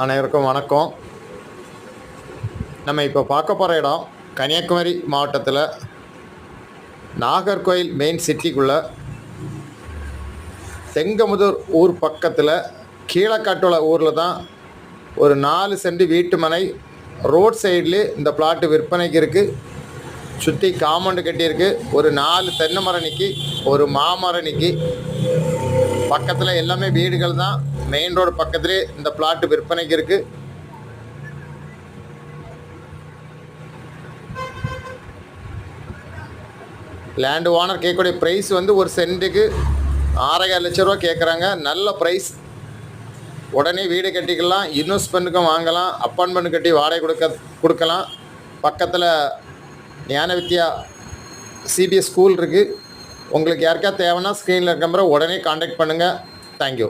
அனைவருக்கும் வணக்கம். நம்ம இப்போ பார்க்க போகிற இடம் கன்னியாகுமரி மாவட்டத்தில் நாகர்கோயில் மெயின் சிட்டிக்குள்ளே தெங்கமுதூர் ஊர் பக்கத்தில் கீழக்காட்டுள்ள ஊரில் தான் ஒரு 4 சென்ட் வீட்டு மனை ரோட் சைட்லேயே இந்த பிளாட்டு விற்பனைக்கு இருக்குது. சுற்றி காம்பவுண்டு கட்டியிருக்கு. ஒரு 4 தென்னை மரம் நிற்கி, ஒரு மாமரம் நிற்கி, பக்கத்தில் எல்லாமே வீடுகள் தான். மெயின் ரோடு பக்கத்துலேயே இந்த பிளாட்டு விற்பனைக்கு இருக்குது. லேண்டு ஓனர் கேட்கக்கூடிய ப்ரைஸ் வந்து ஒரு சென்ட்டுக்கு 6.5 லட்ச ரூபா கேட்குறாங்க. நல்ல ப்ரைஸ். உடனே வீடு கட்டிக்கலாம், இன்வெஸ்ட்மெண்ட்டுக்கும் வாங்கலாம், அப்பார்ட்மெண்ட் கட்டி வாடகை கொடுக்கலாம். பக்கத்தில் ஞான வித்யா சிபிஎஸ் ஸ்கூல் இருக்குது. உங்களுக்கு யாருக்கா தேவைன்னா ஸ்க்ரீனில் இருக்க நம்பரை உடனே காண்டாக்ட் பண்ணுங்கள். தேங்க்யூ.